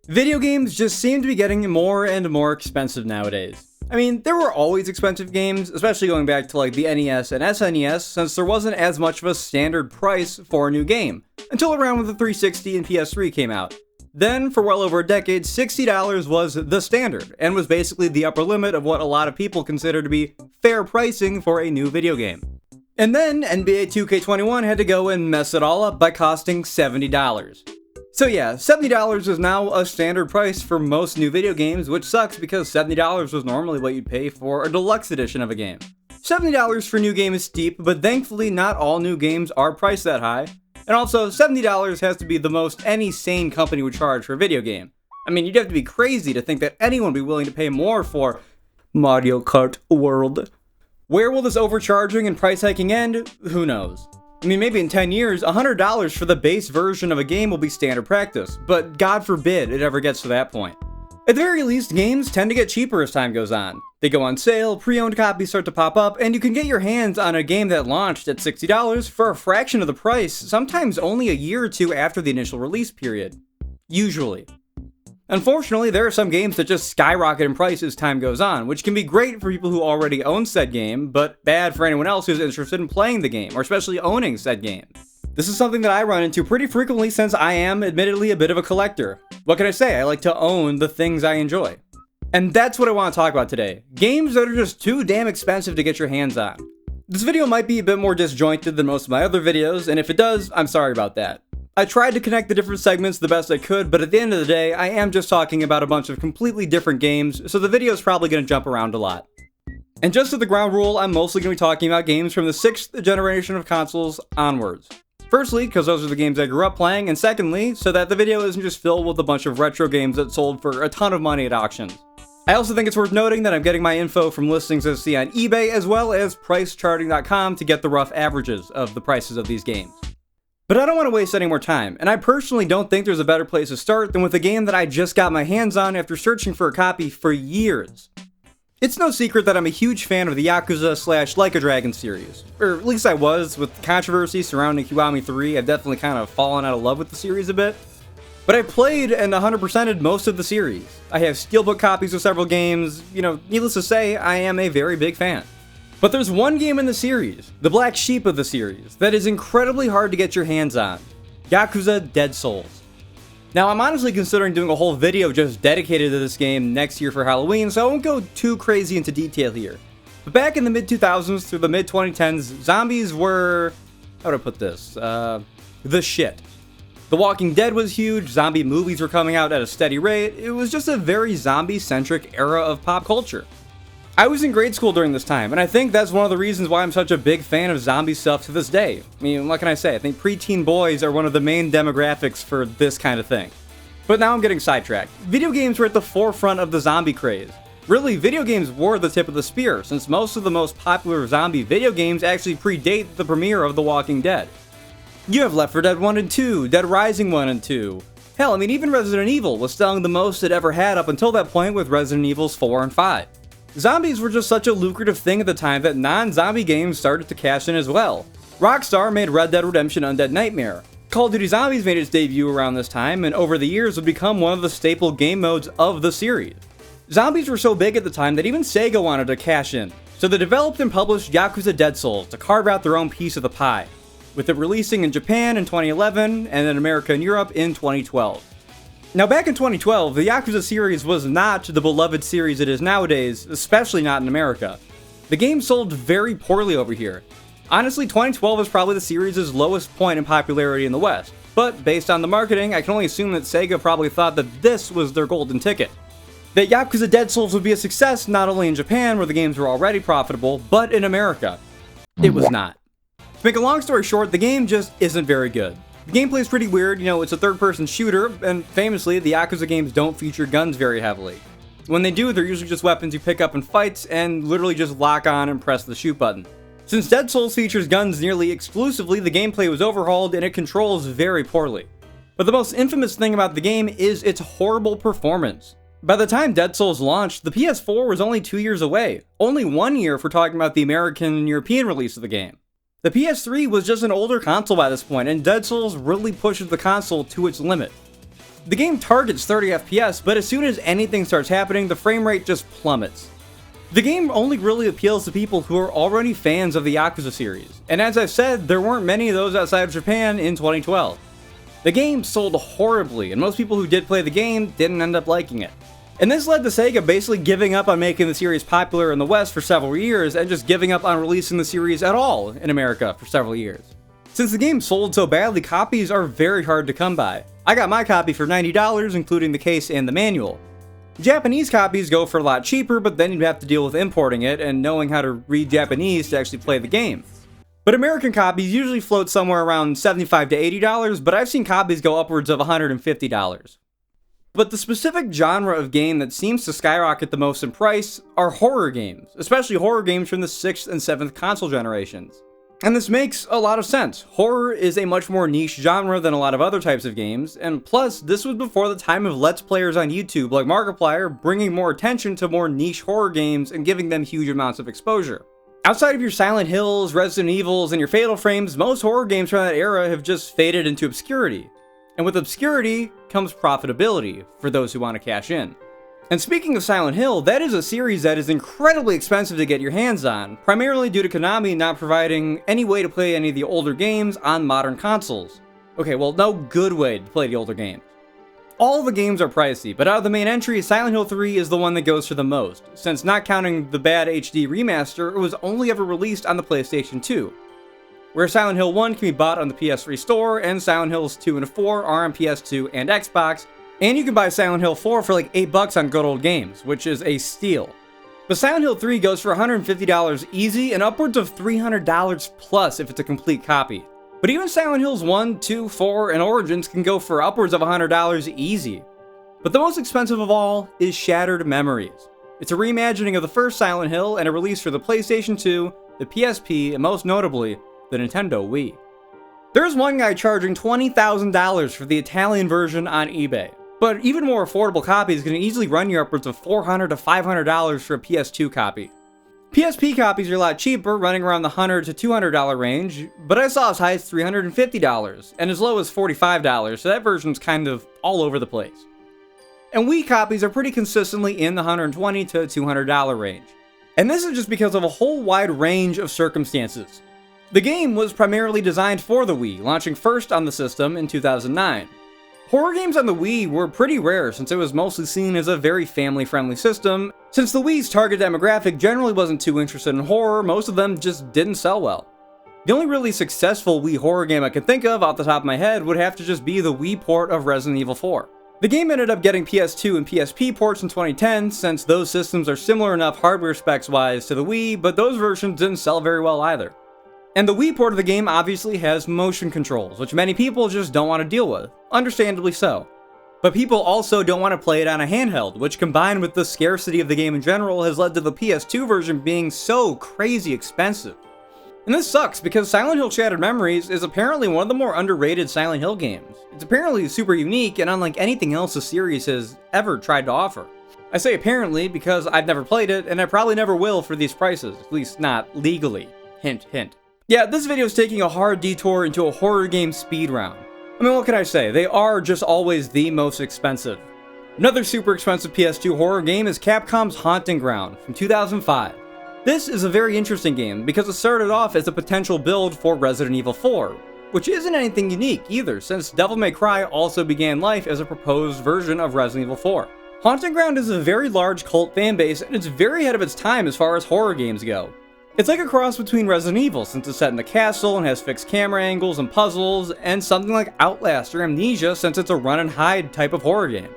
Video games just seem to be getting more and more expensive nowadays. I mean, there were always expensive games, especially going back to like the NES and SNES, since there wasn't as much of a standard price for a new game, until around when the 360 and PS3 came out. Then, for well over a decade, $60 was the standard, and was basically the upper limit of what a lot of people consider to be fair pricing for a new video game. And then, NBA 2K21 had to go and mess it all up by costing $70. So yeah, $70 is now a standard price for most new video games, which sucks because $70 was normally what you'd pay for a deluxe edition of a game. $70 for a new game is steep, but thankfully not all new games are priced that high. And also, $70 has to be the most any sane company would charge for a video game. I mean, you'd have to be crazy to think that anyone would be willing to pay more for Mario Kart World. Where will this overcharging and price hiking end? Who knows? I mean, maybe in 10 years, $100 for the base version of a game will be standard practice, but God forbid it ever gets to that point. At the very least, games tend to get cheaper as time goes on. They go on sale, pre-owned copies start to pop up, and you can get your hands on a game that launched at $60 for a fraction of the price, sometimes only a year or two after the initial release period. Usually. Unfortunately, there are some games that just skyrocket in price as time goes on, which can be great for people who already own said game, but bad for anyone else who's interested in playing the game, or especially owning said game. This is something that I run into pretty frequently since I am, admittedly, a bit of a collector. What can I say? I like to own the things I enjoy. And that's what I want to talk about today. Games that are just too damn expensive to get your hands on. This video might be a bit more disjointed than most of my other videos, and if it does, I'm sorry about that. I tried to connect the different segments the best I could, but at the end of the day, I am just talking about a bunch of completely different games, so the video is probably going to jump around a lot. And just as the ground rule, I'm mostly going to be talking about games from the 6th generation of consoles onwards. Firstly, because those are the games I grew up playing, and secondly, so that the video isn't just filled with a bunch of retro games that sold for a ton of money at auctions. I also think it's worth noting that I'm getting my info from listings I see on eBay as well as pricecharting.com to get the rough averages of the prices of these games. But I don't want to waste any more time, and I personally don't think there's a better place to start than with a game that I just got my hands on after searching for a copy for years. It's no secret that I'm a huge fan of the Yakuza / Like a Dragon series, or at least I was. With the controversy surrounding Kiwami 3, I've definitely kind of fallen out of love with the series a bit. But I played and 100%ed most of the series. I have steelbook copies of several games, needless to say, I am a very big fan. But there's one game in the series, the black sheep of the series, that is incredibly hard to get your hands on. Yakuza Dead Souls. Now, I'm honestly considering doing a whole video just dedicated to this game next year for Halloween, so I won't go too crazy into detail here. But back in the mid-2000s through the mid-2010s, zombies were... how do I put this? The shit. The Walking Dead was huge, zombie movies were coming out at a steady rate, it was just a very zombie-centric era of pop culture. I was in grade school during this time, and I think that's one of the reasons why I'm such a big fan of zombie stuff to this day. I mean, what can I say? I think preteen boys are one of the main demographics for this kind of thing. But now I'm getting sidetracked. Video games were at the forefront of the zombie craze. Really, video games were the tip of the spear, since most of the most popular zombie video games actually predate the premiere of The Walking Dead. You have Left 4 Dead 1 and 2, Dead Rising 1 and 2. Hell, I mean, even Resident Evil was selling the most it ever had up until that point with Resident Evils 4 and 5. Zombies were just such a lucrative thing at the time that non-zombie games started to cash in as well. Rockstar made Red Dead Redemption Undead Nightmare. Call of Duty Zombies made its debut around this time, and over the years would become one of the staple game modes of the series. Zombies were so big at the time that even Sega wanted to cash in, so they developed and published Yakuza Dead Souls to carve out their own piece of the pie, with it releasing in Japan in 2011 and in America and Europe in 2012. Now, back in 2012, the Yakuza series was not the beloved series it is nowadays, especially not in America. The game sold very poorly over here. Honestly, 2012 is probably the series' lowest point in popularity in the West, but based on the marketing, I can only assume that Sega probably thought that this was their golden ticket. That Yakuza Dead Souls would be a success not only in Japan, where the games were already profitable, but in America. It was not. To make a long story short, the game just isn't very good. The gameplay is pretty weird, it's a third-person shooter, and famously, the Yakuza games don't feature guns very heavily. When they do, they're usually just weapons you pick up in fights and literally just lock on and press the shoot button. Since Dead Souls features guns nearly exclusively, the gameplay was overhauled and it controls very poorly. But the most infamous thing about the game is its horrible performance. By the time Dead Souls launched, the PS4 was only 2 years away, only 1 year if we're talking about the American and European release of the game. The PS3 was just an older console by this point, and Dead Souls really pushes the console to its limit. The game targets 30 FPS, but as soon as anything starts happening, the frame rate just plummets. The game only really appeals to people who are already fans of the Yakuza series, and as I've said, there weren't many of those outside of Japan in 2012. The game sold horribly, and most people who did play the game didn't end up liking it. And this led to Sega basically giving up on making the series popular in the West for several years, and just giving up on releasing the series at all in America for several years. Since the game sold so badly, copies are very hard to come by. I got my copy for $90, including the case and the manual. Japanese copies go for a lot cheaper, but then you'd have to deal with importing it and knowing how to read Japanese to actually play the game. But American copies usually float somewhere around $75 to $80, but I've seen copies go upwards of $150. But the specific genre of game that seems to skyrocket the most in price are horror games, especially horror games from the 6th and 7th console generations. And this makes a lot of sense. Horror is a much more niche genre than a lot of other types of games, and plus, this was before the time of Let's Players on YouTube like Markiplier bringing more attention to more niche horror games and giving them huge amounts of exposure. Outside of your Silent Hills, Resident Evils, and your Fatal Frames, most horror games from that era have just faded into obscurity. And with obscurity comes profitability for those who want to cash in. And speaking of Silent Hill, that is a series that is incredibly expensive to get your hands on, primarily due to Konami not providing any way to play any of the older games on modern consoles. Okay, well, no good way to play the older games. All the games are pricey, but out of the main entry, Silent Hill 3 is the one that goes for the most, since not counting the bad HD remaster, it was only ever released on the PlayStation 2. Where Silent Hill 1 can be bought on the PS3 store, and Silent Hills 2 and 4 are on PS2 and Xbox, and you can buy Silent Hill 4 for like $8 on Good Old Games, which is a steal. But Silent Hill 3 goes for $150 easy and upwards of $300 plus if it's a complete copy. But even Silent Hills 1, 2, 4, and Origins can go for upwards of $100 easy. But the most expensive of all is Shattered Memories. It's a reimagining of the first Silent Hill and a release for the PlayStation 2, the PSP, and most notably, the Nintendo Wii. There's one guy charging $20,000 for the Italian version on eBay. But even more affordable copies can easily run you upwards of $400 to $500 for a PS2 copy. PSP copies are a lot cheaper, running around the $100 to $200 range, but I saw as high as $350 and as low as $45, so that version's kind of all over the place. And Wii copies are pretty consistently in the $120 to $200 range. And this is just because of a whole wide range of circumstances. The game was primarily designed for the Wii, launching first on the system in 2009. Horror games on the Wii were pretty rare since it was mostly seen as a very family-friendly system. Since the Wii's target demographic generally wasn't too interested in horror, most of them just didn't sell well. The only really successful Wii horror game I can think of off the top of my head would have to just be the Wii port of Resident Evil 4. The game ended up getting PS2 and PSP ports in 2010 since those systems are similar enough hardware specs wise to the Wii, but those versions didn't sell very well either. And the Wii port of the game obviously has motion controls, which many people just don't want to deal with, understandably so. But people also don't want to play it on a handheld, which combined with the scarcity of the game in general has led to the PS2 version being so crazy expensive. And this sucks because Silent Hill Shattered Memories is apparently one of the more underrated Silent Hill games. It's apparently super unique and unlike anything else the series has ever tried to offer. I say apparently because I've never played it and I probably never will for these prices, at least not legally. Hint, hint. Yeah, this video is taking a hard detour into a horror game speed round. I mean, what can I say? They are just always the most expensive. Another super expensive PS2 horror game is Capcom's Haunting Ground from 2005. This is a very interesting game because it started off as a potential build for Resident Evil 4, which isn't anything unique either since Devil May Cry also began life as a proposed version of Resident Evil 4. Haunting Ground is a very large cult fanbase and it's very ahead of its time as far as horror games go. It's like a cross between Resident Evil since it's set in the castle and has fixed camera angles and puzzles, and something like Outlast or Amnesia since it's a run and hide type of horror game.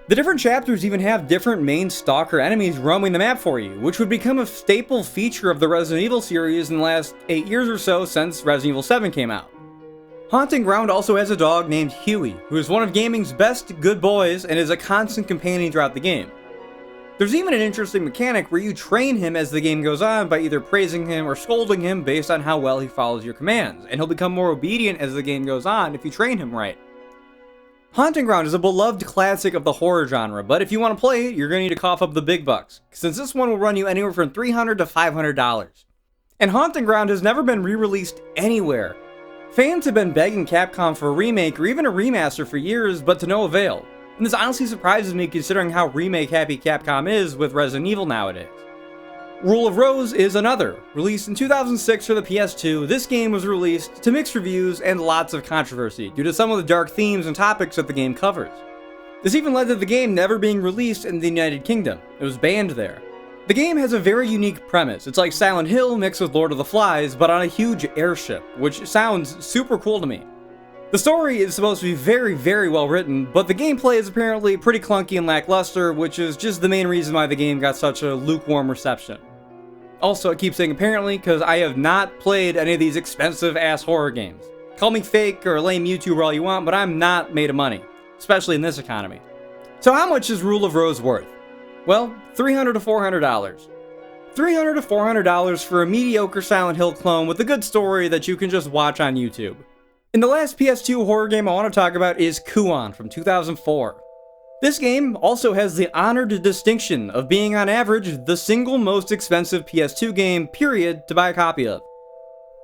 The different chapters even have different main stalker enemies roaming the map for you, which would become a staple feature of the Resident Evil series in the last 8 years or so since Resident Evil 7 came out. Haunting Ground also has a dog named Huey, who is one of gaming's best good boys and is a constant companion throughout the game. There's even an interesting mechanic where you train him as the game goes on by either praising him or scolding him based on how well he follows your commands, and he'll become more obedient as the game goes on if you train him right. Haunting Ground is a beloved classic of the horror genre, but if you want to play it, you're going to need to cough up the big bucks, since this one will run you anywhere from $300 to $500. And Haunting Ground has never been re-released anywhere. Fans have been begging Capcom for a remake or even a remaster for years, but to no avail. And this honestly surprises me considering how remake-happy Capcom is with Resident Evil nowadays. Rule of Rose is another. Released in 2006 for the PS2, this game was released to mixed reviews and lots of controversy due to some of the dark themes and topics that the game covers. This even led to the game never being released in the United Kingdom. It was banned there. The game has a very unique premise. It's like Silent Hill mixed with Lord of the Flies, but on a huge airship, which sounds super cool to me. The story is supposed to be very, very well written, but the gameplay is apparently pretty clunky and lackluster, which is just the main reason why the game got such a lukewarm reception. Also, I keep saying apparently because I have not played any of these expensive-ass horror games. Call me fake or a lame YouTuber all you want, but I'm not made of money, especially in this economy. So how much is Rule of Rose worth? Well, $300 to $400. $300 to $400 for a mediocre Silent Hill clone with a good story that you can just watch on YouTube. And the last PS2 horror game I want to talk about is Kuon from 2004. This game also has the honored distinction of being on average the single most expensive PS2 game, period, to buy a copy of.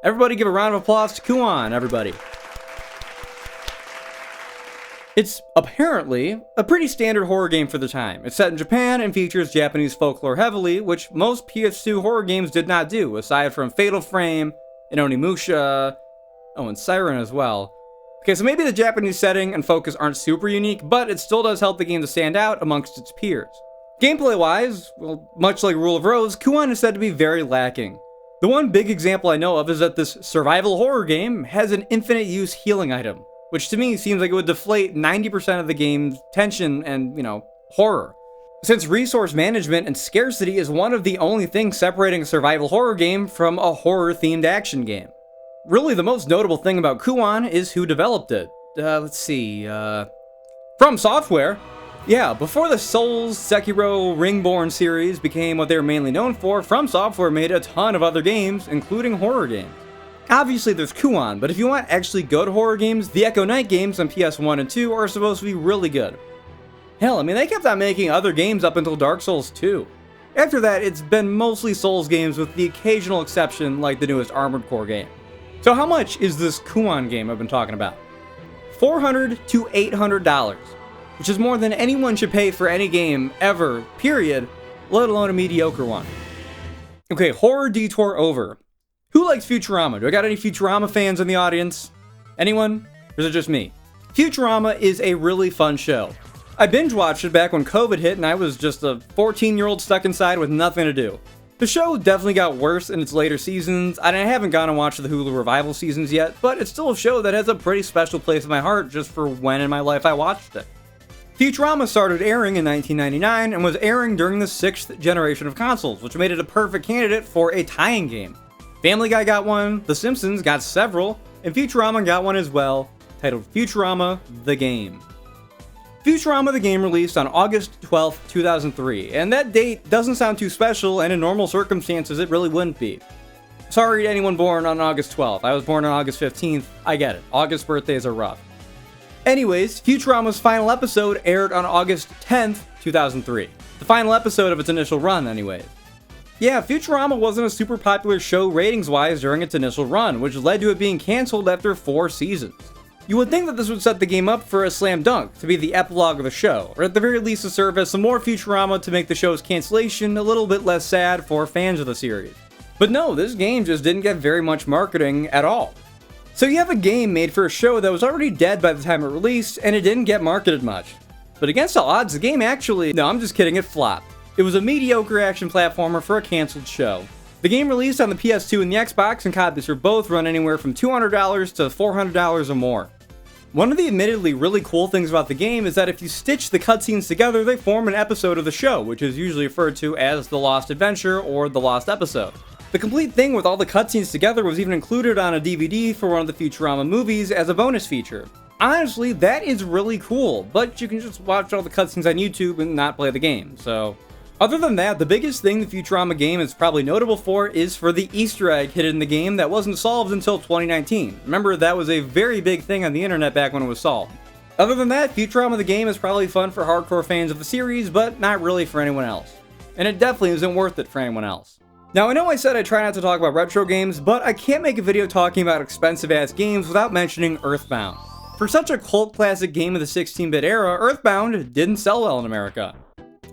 Everybody give a round of applause to Kuon, everybody. It's apparently a pretty standard horror game for the time. It's set in Japan and features Japanese folklore heavily, which most PS2 horror games did not do, aside from Fatal Frame and Onimusha, and Siren as well. Okay, so maybe the Japanese setting and focus aren't super unique, but it still does help the game to stand out amongst its peers. Gameplay-wise, well, much like Rule of Rose, Kuon is said to be very lacking. The one big example I know of is that this survival horror game has an infinite use healing item, which to me seems like it would deflate 90% of the game's tension and, horror. Since resource management and scarcity is one of the only things separating a survival horror game from a horror-themed action game. Really, the most notable thing about Kuon is who developed it. From Software. Yeah, before the Souls, Sekiro, Ringborn series became what they were mainly known for, From Software made a ton of other games, including horror games. Obviously there's Kuon, but if you want actually good horror games, the Echo Knight games on PS1 and 2 are supposed to be really good. Hell, they kept on making other games up until Dark Souls 2. After that, it's been mostly Souls games with the occasional exception like the newest Armored Core game. So how much is this Kuon game I've been talking about? $400 to $800, which is more than anyone should pay for any game ever, period, let alone a mediocre one. Okay, horror detour over. Who likes Futurama? Do I got any Futurama fans in the audience? Anyone? Or is it just me? Futurama is a really fun show. I binge watched it back when COVID hit and I was just a 14-year-old stuck inside with nothing to do. The show definitely got worse in its later seasons, and I haven't gone and watched the Hulu revival seasons yet, but it's still a show that has a pretty special place in my heart just for when in my life I watched it. Futurama started airing in 1999 and was airing during the 6th generation of consoles, which made it a perfect candidate for a tie-in game. Family Guy got one, The Simpsons got several, and Futurama got one as well, titled Futurama The Game. Futurama the game released on August 12th, 2003, and that date doesn't sound too special, and in normal circumstances it really wouldn't be. Sorry to anyone born on August 12th, I was born on August 15th, I get it, August birthdays are rough. Anyways, Futurama's final episode aired on August 10th, 2003. The final episode of its initial run, anyways. Yeah, Futurama wasn't a super popular show ratings-wise during its initial run, which led to it being cancelled after 4 seasons. You would think that this would set the game up for a slam dunk, to be the epilogue of the show, or at the very least to serve as some more Futurama to make the show's cancellation a little bit less sad for fans of the series. But no, this game just didn't get very much marketing at all. So you have a game made for a show that was already dead by the time it released, and it didn't get marketed much. But against all odds, the game actually, no, I'm just kidding, it flopped. It was a mediocre action platformer for a cancelled show. The game released on the PS2 and the Xbox, and copies for both run anywhere from $200 to $400 or more. One of the admittedly really cool things about the game is that if you stitch the cutscenes together, they form an episode of the show, which is usually referred to as The Lost Adventure or The Lost Episode. The complete thing with all the cutscenes together was even included on a DVD for one of the Futurama movies as a bonus feature. Honestly, that is really cool, but you can just watch all the cutscenes on YouTube and not play the game, so... Other than that, the biggest thing the Futurama game is probably notable for is for the Easter egg hidden in the game that wasn't solved until 2019. Remember, that was a very big thing on the internet back when it was solved. Other than that, Futurama the game is probably fun for hardcore fans of the series, but not really for anyone else. And it definitely isn't worth it for anyone else. Now, I know I said I try not to talk about retro games, but I can't make a video talking about expensive-ass games without mentioning Earthbound. For such a cult classic game of the 16-bit era, Earthbound didn't sell well in America.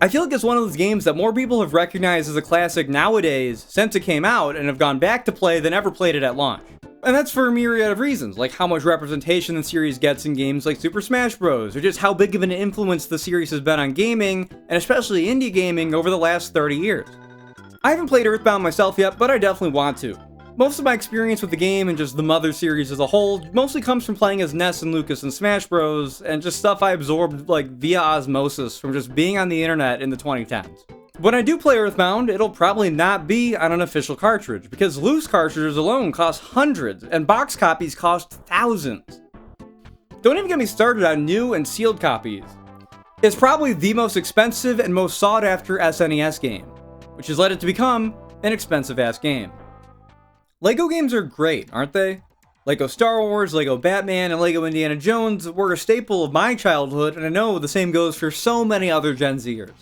I feel like it's one of those games that more people have recognized as a classic nowadays since it came out and have gone back to play than ever played it at launch. And that's for a myriad of reasons, like how much representation the series gets in games like Super Smash Bros., or just how big of an influence the series has been on gaming, and especially indie gaming, over the last 30 years. I haven't played Earthbound myself yet, but I definitely want to. Most of my experience with the game and just the Mother series as a whole mostly comes from playing as Ness and Lucas in Smash Bros. And just stuff I absorbed like via osmosis from just being on the internet in the 2010s. When I do play Earthbound, it'll probably not be on an official cartridge, because loose cartridges alone cost hundreds, and box copies cost thousands. Don't even get me started on new and sealed copies. It's probably the most expensive and most sought after SNES game, which has led it to become an expensive ass game. LEGO games are great, aren't they? LEGO Star Wars, LEGO Batman, and LEGO Indiana Jones were a staple of my childhood, and I know the same goes for so many other Gen Zers.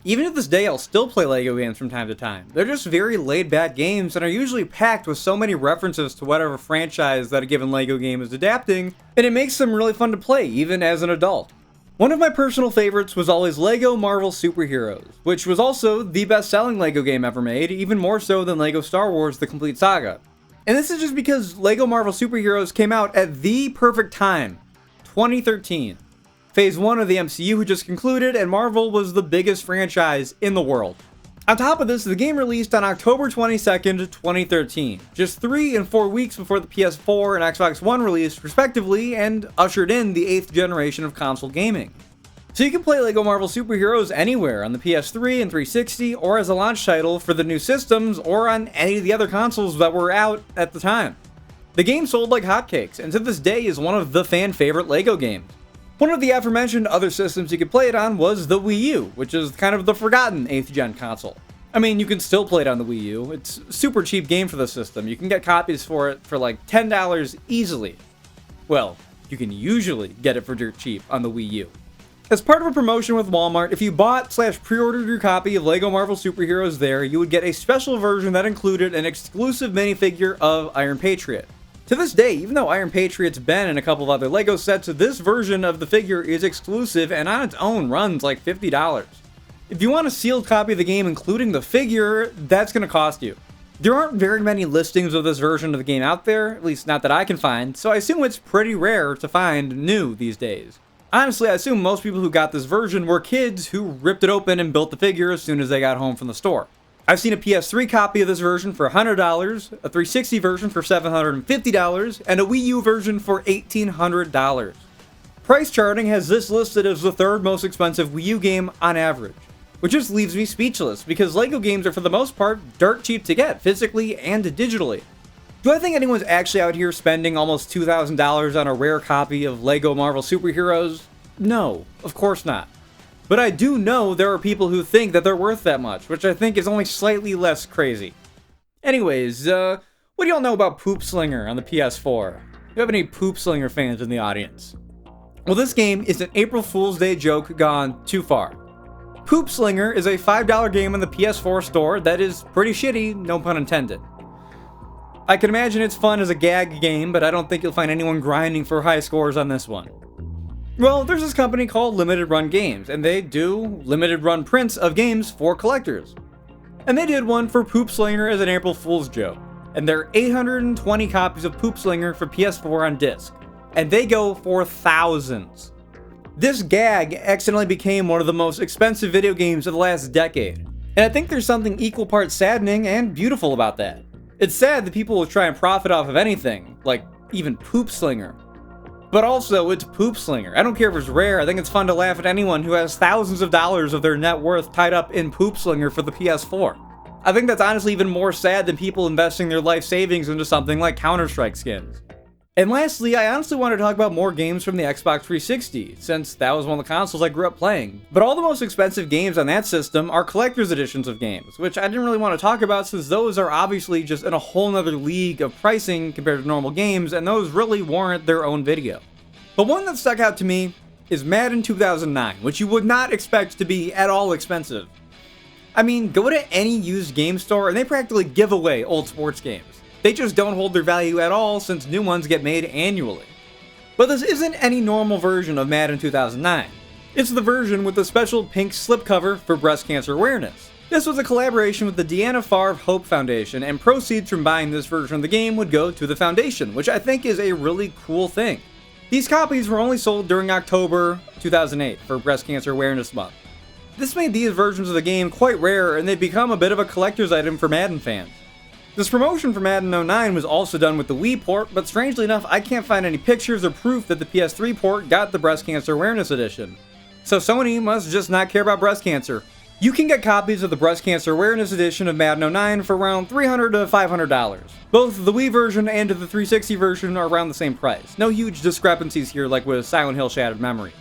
Even to this day, I'll still play LEGO games from time to time. They're just very laid-back games and are usually packed with so many references to whatever franchise that a given LEGO game is adapting, and it makes them really fun to play, even as an adult. One of my personal favorites was always LEGO Marvel Superheroes, which was also the best-selling LEGO game ever made, even more so than LEGO Star Wars The Complete Saga. And this is just because LEGO Marvel Superheroes came out at the perfect time, 2013. Phase 1 of the MCU had just concluded, and Marvel was the biggest franchise in the world. On top of this, the game released on October 22nd, 2013, just 3 and 4 weeks before the PS4 and Xbox One released respectively, and ushered in the 8th generation of console gaming. So you can play LEGO Marvel Superheroes anywhere on the PS3 and 360, or as a launch title for the new systems, or on any of the other consoles that were out at the time. The game sold like hotcakes, and to this day is one of the fan favorite LEGO games. One of the aforementioned other systems you could play it on was the Wii U, which is kind of the forgotten 8th gen console. I mean, you can still play it on the Wii U. It's a super cheap game for the system. You can get copies for it for like $10 easily. Well, you can usually get it for dirt cheap on the Wii U. As part of a promotion with Walmart, if you bought/pre-ordered your copy of LEGO Marvel Superheroes there, you would get a special version that included an exclusive minifigure of Iron Patriot. To this day, even though Iron Patriot's been in a couple of other LEGO sets, this version of the figure is exclusive and on its own runs like $50. If you want a sealed copy of the game including the figure, that's going to cost you. There aren't very many listings of this version of the game out there, at least not that I can find, so I assume it's pretty rare to find new these days. Honestly, I assume most people who got this version were kids who ripped it open and built the figure as soon as they got home from the store. I've seen a PS3 copy of this version for $100, a 360 version for $750, and a Wii U version for $1,800. Price charting has this listed as the third most expensive Wii U game on average, which just leaves me speechless because LEGO games are for the most part dirt cheap to get, physically and digitally. Do I think anyone's actually out here spending almost $2,000 on a rare copy of LEGO Marvel Superheroes? No, of course not. But I do know there are people who think that they're worth that much, which I think is only slightly less crazy. Anyways, what do y'all know about Poop Slinger on the PS4? Do you have any Poop Slinger fans in the audience? Well, this game is an April Fool's Day joke gone too far. Poop Slinger is a $5 game in the PS4 store that is pretty shitty, no pun intended. I can imagine it's fun as a gag game, but I don't think you'll find anyone grinding for high scores on this one. Well, there's this company called Limited Run Games, and they do limited run prints of games for collectors. And they did one for Poop Slinger as an April Fool's joke. And there are 820 copies of Poop Slinger for PS4 on disc. And they go for thousands. This gag accidentally became one of the most expensive video games of the last decade. And I think there's something equal parts saddening and beautiful about that. It's sad that people will try and profit off of anything, like even Poop Slinger. But also, it's Poop Slinger. I don't care if it's rare, I think it's fun to laugh at anyone who has thousands of dollars of their net worth tied up in Poop Slinger for the PS4. I think that's honestly even more sad than people investing their life savings into something like Counter-Strike skins. And lastly, I honestly want to talk about more games from the Xbox 360, since that was one of the consoles I grew up playing. But all the most expensive games on that system are collector's editions of games, which I didn't really want to talk about since those are obviously just in a whole nother league of pricing compared to normal games, and those really warrant their own video. But one that stuck out to me is Madden 2009, which you would not expect to be at all expensive. I mean, go to any used game store and they practically give away old sports games. They just don't hold their value at all since new ones get made annually. But this isn't any normal version of Madden 2009. It's the version with the special pink slipcover for breast cancer awareness. This was a collaboration with the Deanna Favre Hope Foundation, and proceeds from buying this version of the game would go to the foundation, which I think is a really cool thing. These copies were only sold during October 2008 for Breast Cancer Awareness Month. This made these versions of the game quite rare, and they've become a bit of a collector's item for Madden fans. This promotion for Madden 09 was also done with the Wii port, but strangely enough, I can't find any pictures or proof that the PS3 port got the Breast Cancer Awareness Edition. So Sony must just not care about breast cancer. You can get copies of the Breast Cancer Awareness Edition of Madden 09 for around $300 to $500. Both the Wii version and the 360 version are around the same price. No huge discrepancies here like with Silent Hill Shattered Memories.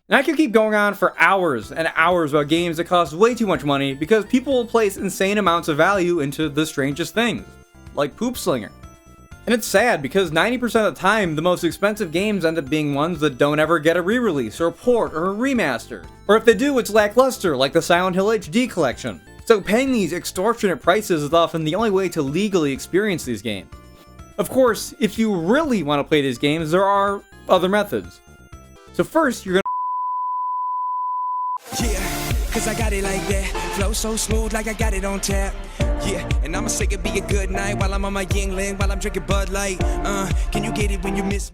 And I could keep going on for hours and hours about games that cost way too much money because people will place insane amounts of value into the strangest things, like Poop Slinger. And it's sad because 90% of the time, the most expensive games end up being ones that don't ever get a re-release or a port or a remaster. Or if they do, it's lackluster, like the Silent Hill HD collection. So paying these extortionate prices is often the only way to legally experience these games. Of course, if you really want to play these games, there are other methods. So first, you're gonna cause I got it like that. Flow so smooth like I got it on tap. Yeah, and I'ma say it be a good night while I'm on my Yingling, while I'm drinking Bud Light. Can you get it when you miss